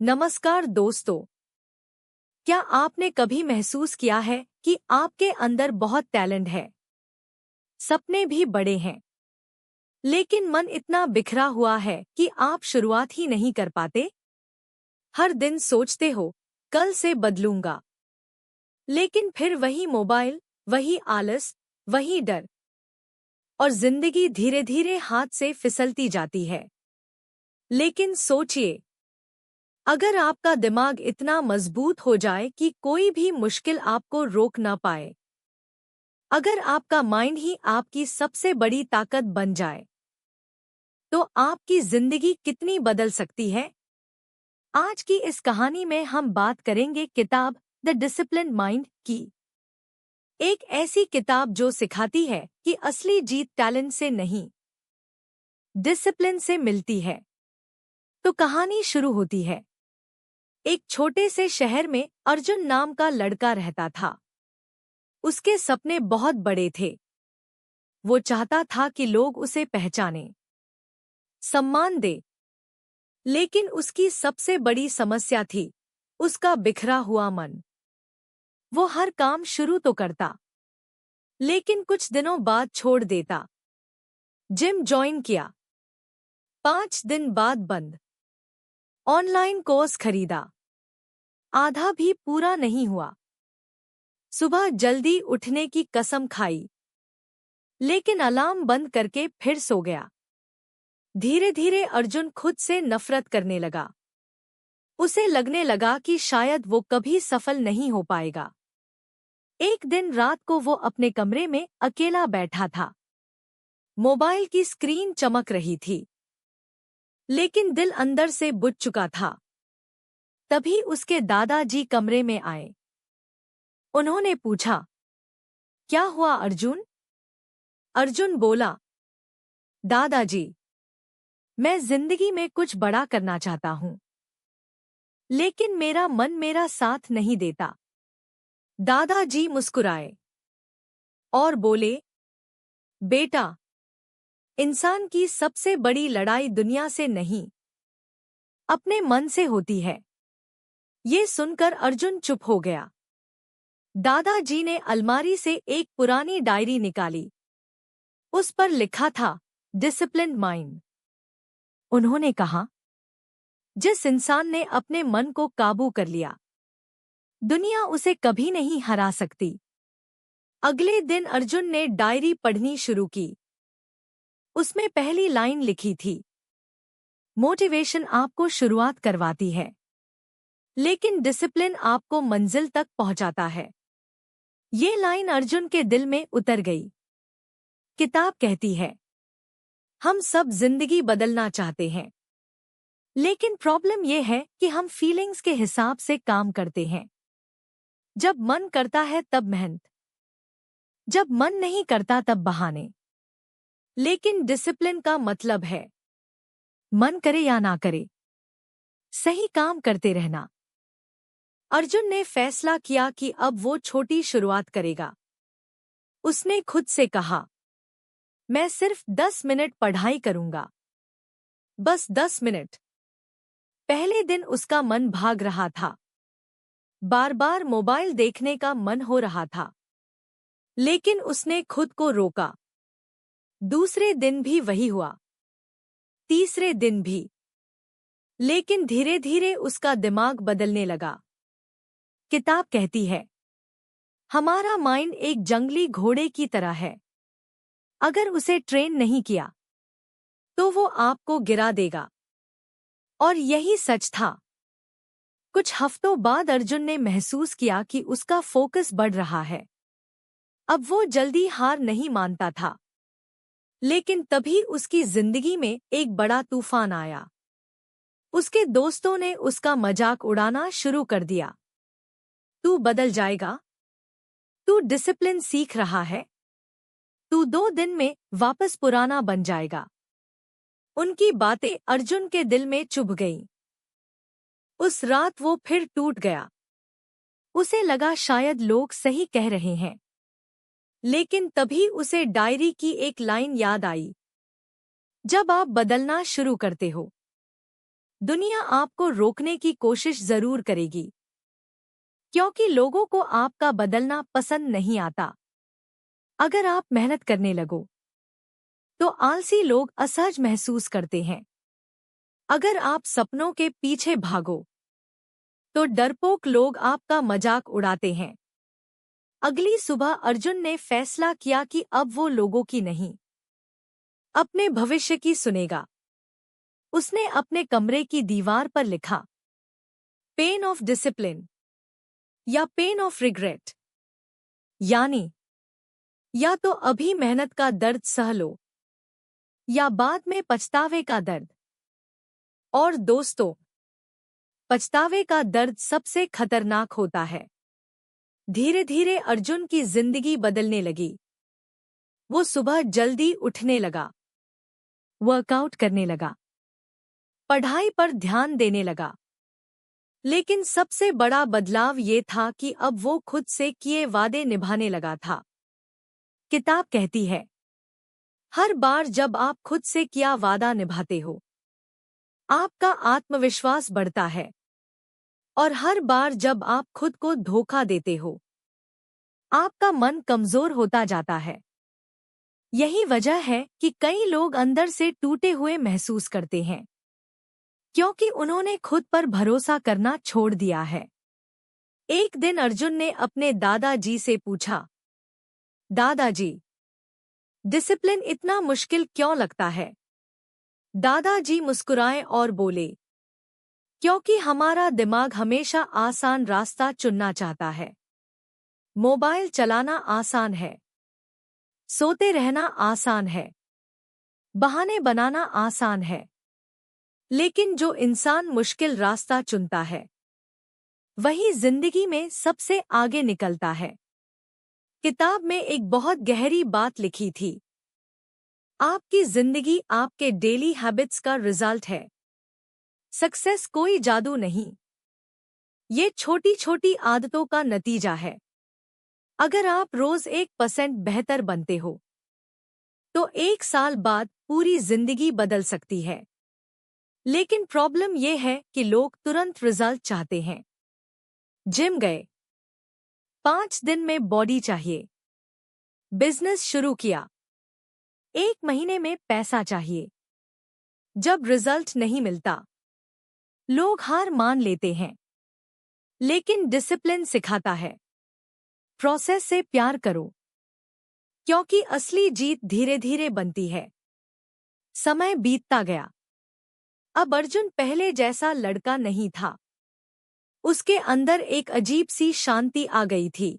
नमस्कार दोस्तों। क्या आपने कभी महसूस किया है कि आपके अंदर बहुत टैलेंट है, सपने भी बड़े हैं, लेकिन मन इतना बिखरा हुआ है कि आप शुरुआत ही नहीं कर पाते? हर दिन सोचते हो कल से बदलूंगा, लेकिन फिर वही मोबाइल, वही आलस, वही डर, और जिंदगी धीरे धीरे हाथ से फिसलती जाती है। लेकिन सोचिए, अगर आपका दिमाग इतना मजबूत हो जाए कि कोई भी मुश्किल आपको रोक ना पाए, अगर आपका माइंड ही आपकी सबसे बड़ी ताकत बन जाए, तो आपकी जिंदगी कितनी बदल सकती है। आज की इस कहानी में हम बात करेंगे किताब द डिसिप्लिन माइंड की। एक ऐसी किताब जो सिखाती है कि असली जीत टैलेंट से नहीं, डिसिप्लिन से मिलती है। तो कहानी शुरू होती है। एक छोटे से शहर में अर्जुन नाम का लड़का रहता था। उसके सपने बहुत बड़े थे। वो चाहता था कि लोग उसे पहचानें, सम्मान दे। लेकिन उसकी सबसे बड़ी समस्या थी उसका बिखरा हुआ मन। वो हर काम शुरू तो करता, लेकिन कुछ दिनों बाद छोड़ देता। जिम ज्वाइन किया, 5 दिन बाद बंद। ऑनलाइन कोर्स खरीदा, आधा भी पूरा नहीं हुआ। सुबह जल्दी उठने की कसम खाई, लेकिन अलार्म बंद करके फिर सो गया। धीरे धीरे अर्जुन खुद से नफरत करने लगा। उसे लगने लगा कि शायद वो कभी सफल नहीं हो पाएगा। एक दिन रात को वो अपने कमरे में अकेला बैठा था। मोबाइल की स्क्रीन चमक रही थी, लेकिन दिल अंदर से बुझ चुका था। तभी उसके दादाजी कमरे में आए। उन्होंने पूछा, क्या हुआ अर्जुन? अर्जुन बोला, दादाजी, मैं जिंदगी में कुछ बड़ा करना चाहता हूँ, लेकिन मेरा मन मेरा साथ नहीं देता। दादाजी मुस्कुराए और बोले, बेटा, इंसान की सबसे बड़ी लड़ाई दुनिया से नहीं, अपने मन से होती है। ये सुनकर अर्जुन चुप हो गया। दादाजी ने अलमारी से एक पुरानी डायरी निकाली। उस पर लिखा था, डिसिप्लिन्ड माइंड। उन्होंने कहा, जिस इंसान ने अपने मन को काबू कर लिया, दुनिया उसे कभी नहीं हरा सकती। अगले दिन अर्जुन ने डायरी पढ़नी शुरू की। उसमें पहली लाइन लिखी थी, मोटिवेशन आपको शुरुआत करवाती है, लेकिन डिसिप्लिन आपको मंजिल तक पहुंचाता है। ये लाइन अर्जुन के दिल में उतर गई। किताब कहती है, हम सब जिंदगी बदलना चाहते हैं, लेकिन प्रॉब्लम यह है कि हम फीलिंग्स के हिसाब से काम करते हैं। जब मन करता है तब मेहनत, जब मन नहीं करता तब बहाने। लेकिन डिसिप्लिन का मतलब है, मन करे या ना करे, सही काम करते रहना। अर्जुन ने फैसला किया कि अब वो छोटी शुरुआत करेगा। उसने खुद से कहा, मैं सिर्फ 10 मिनट पढ़ाई करूंगा, बस 10 मिनट। पहले दिन उसका मन भाग रहा था। बार बार मोबाइल देखने का मन हो रहा था, लेकिन उसने खुद को रोका। दूसरे दिन भी वही हुआ, तीसरे दिन भी। लेकिन धीरे धीरे उसका दिमाग बदलने लगा। किताब कहती है, हमारा माइंड एक जंगली घोड़े की तरह है। अगर उसे ट्रेन नहीं किया, तो वो आपको गिरा देगा। और यही सच था। कुछ हफ्तों बाद अर्जुन ने महसूस किया कि उसका फोकस बढ़ रहा है। अब वो जल्दी हार नहीं मानता था। लेकिन तभी उसकी जिंदगी में एक बड़ा तूफान आया। उसके दोस्तों ने उसका मजाक उड़ाना शुरू कर दिया। तू बदल जाएगा, तू डिसिप्लिन सीख रहा है, तू 2 दिन में वापस पुराना बन जाएगा। उनकी बातें अर्जुन के दिल में चुभ गईं। उस रात वो फिर टूट गया। उसे लगा शायद लोग सही कह रहे हैं। लेकिन तभी उसे डायरी की एक लाइन याद आई, जब आप बदलना शुरू करते हो, दुनिया आपको रोकने की कोशिश जरूर करेगी, क्योंकि लोगों को आपका बदलना पसंद नहीं आता। अगर आप मेहनत करने लगो तो आलसी लोग असहज महसूस करते हैं। अगर आप सपनों के पीछे भागो तो डरपोक लोग आपका मजाक उड़ाते हैं। अगली सुबह अर्जुन ने फैसला किया कि अब वो लोगों की नहीं, अपने भविष्य की सुनेगा। उसने अपने कमरे की दीवार पर लिखा, पेन ऑफ डिसिप्लिन या पेन ऑफ रिग्रेट, यानी या तो अभी मेहनत का दर्द सह लो या बाद में पछतावे का दर्द। और दोस्तों, पछतावे का दर्द सबसे खतरनाक होता है। धीरे धीरे अर्जुन की जिंदगी बदलने लगी। वो सुबह जल्दी उठने लगा, वर्कआउट करने लगा, पढ़ाई पर ध्यान देने लगा। लेकिन सबसे बड़ा बदलाव ये था कि अब वो खुद से किए वादे निभाने लगा था। किताब कहती है, हर बार जब आप खुद से किया वादा निभाते हो, आपका आत्मविश्वास बढ़ता है। और हर बार जब आप खुद को धोखा देते हो, आपका मन कमजोर होता जाता है। यही वजह है कि कई लोग अंदर से टूटे हुए महसूस करते हैं, क्योंकि उन्होंने खुद पर भरोसा करना छोड़ दिया है। एक दिन अर्जुन ने अपने दादाजी से पूछा, दादाजी, डिसिप्लिन इतना मुश्किल क्यों लगता है? दादाजी मुस्कुराए और बोले, क्योंकि हमारा दिमाग हमेशा आसान रास्ता चुनना चाहता है। मोबाइल चलाना आसान है, सोते रहना आसान है, बहाने बनाना आसान है। लेकिन जो इंसान मुश्किल रास्ता चुनता है, वही जिंदगी में सबसे आगे निकलता है। किताब में एक बहुत गहरी बात लिखी थी, आपकी जिंदगी आपके डेली हैबिट्स का रिजल्ट है। सक्सेस कोई जादू नहीं, ये छोटी छोटी आदतों का नतीजा है। अगर आप रोज 1% बेहतर बनते हो, तो 1 साल बाद पूरी जिंदगी बदल सकती है। लेकिन प्रॉब्लम यह है कि लोग तुरंत रिजल्ट चाहते हैं। जिम गए, 5 दिन में बॉडी चाहिए। बिजनेस शुरू किया, 1 महीने में पैसा चाहिए। जब रिजल्ट नहीं मिलता, लोग हार मान लेते हैं। लेकिन डिसिप्लिन सिखाता है, प्रोसेस से प्यार करो, क्योंकि असली जीत धीरे धीरे बनती है। समय बीतता गया। अब अर्जुन पहले जैसा लड़का नहीं था। उसके अंदर एक अजीब सी शांति आ गई थी।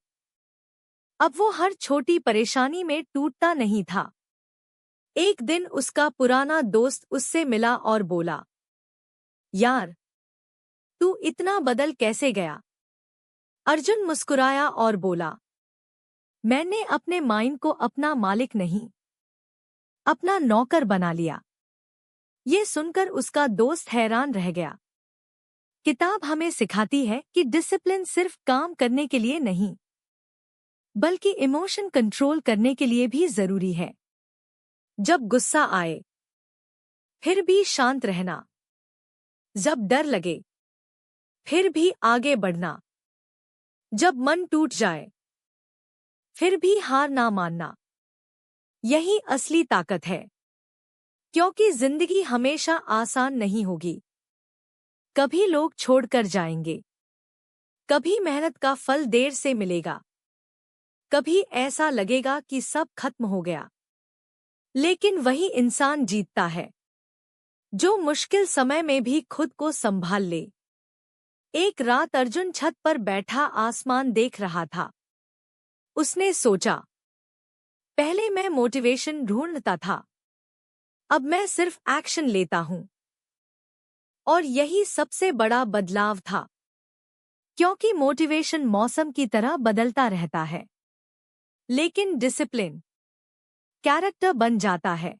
अब वो हर छोटी परेशानी में टूटता नहीं था। एक दिन उसका पुराना दोस्त उससे मिला और बोला, यार, तू इतना बदल कैसे गया? अर्जुन मुस्कुराया और बोला, मैंने अपने माइंड को अपना मालिक नहीं, अपना नौकर बना लिया। ये सुनकर उसका दोस्त हैरान रह गया। किताब हमें सिखाती है कि डिसिप्लिन सिर्फ काम करने के लिए नहीं, बल्कि इमोशन कंट्रोल करने के लिए भी जरूरी है। जब गुस्सा आए, फिर भी शांत रहना। जब डर लगे, फिर भी आगे बढ़ना। जब मन टूट जाए, फिर भी हार ना मानना। यही असली ताकत है, क्योंकि जिंदगी हमेशा आसान नहीं होगी। कभी लोग छोड़कर जाएंगे, कभी मेहनत का फल देर से मिलेगा, कभी ऐसा लगेगा कि सब खत्म हो गया। लेकिन वही इंसान जीतता है जो मुश्किल समय में भी खुद को संभाल ले। एक रात अर्जुन छत पर बैठा आसमान देख रहा था। उसने सोचा, पहले मैं मोटिवेशन ढूंढता था, अब मैं सिर्फ एक्शन लेता हूं। और यही सबसे बड़ा बदलाव था, क्योंकि मोटिवेशन मौसम की तरह बदलता रहता है, लेकिन डिसिप्लिन कैरेक्टर बन जाता है।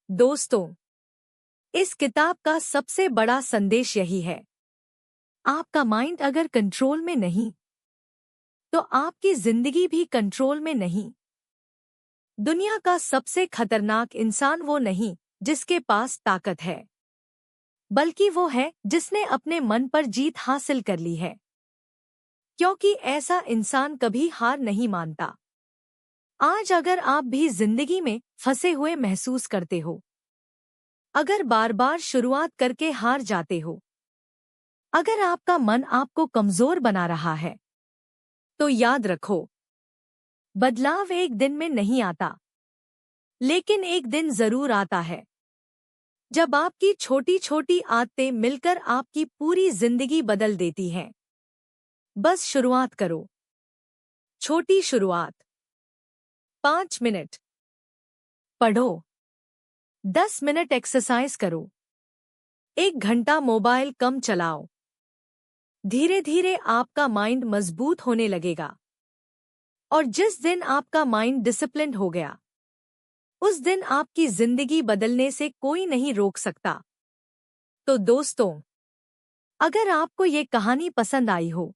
दोस्तों, इस किताब का सबसे बड़ा संदेश यही है, आपका माइंड अगर कंट्रोल में नहीं, तो आपकी जिंदगी भी कंट्रोल में नहीं। दुनिया का सबसे खतरनाक इंसान वो नहीं जिसके पास ताकत है, बल्कि वो है जिसने अपने मन पर जीत हासिल कर ली है, क्योंकि ऐसा इंसान कभी हार नहीं मानता। आज अगर आप भी जिंदगी में फंसे हुए महसूस करते हो, अगर बार बार शुरुआत करके हार जाते हो, अगर आपका मन आपको कमजोर बना रहा है, तो याद रखो, बदलाव एक दिन में नहीं आता, लेकिन एक दिन जरूर आता है जब आपकी छोटी छोटी आदतें मिलकर आपकी पूरी जिंदगी बदल देती हैं। बस शुरुआत करो। छोटी शुरुआत। 5 मिनट पढ़ो, 10 मिनट एक्सरसाइज करो, 1 घंटा मोबाइल कम चलाओ। धीरे धीरे आपका माइंड मजबूत होने लगेगा, और जिस दिन आपका माइंड डिसिप्लिन्ड हो गया, उस दिन आपकी जिंदगी बदलने से कोई नहीं रोक सकता। तो दोस्तों, अगर आपको ये कहानी पसंद आई हो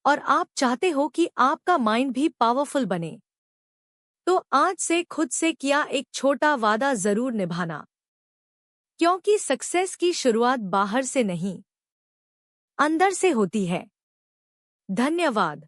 और आप चाहते हो कि आपका माइंड भी पावरफुल बने, तो आज से खुद से किया एक छोटा वादा जरूर निभाना, क्योंकि सक्सेस की शुरुआत बाहर से नहीं, अंदर से होती है। धन्यवाद।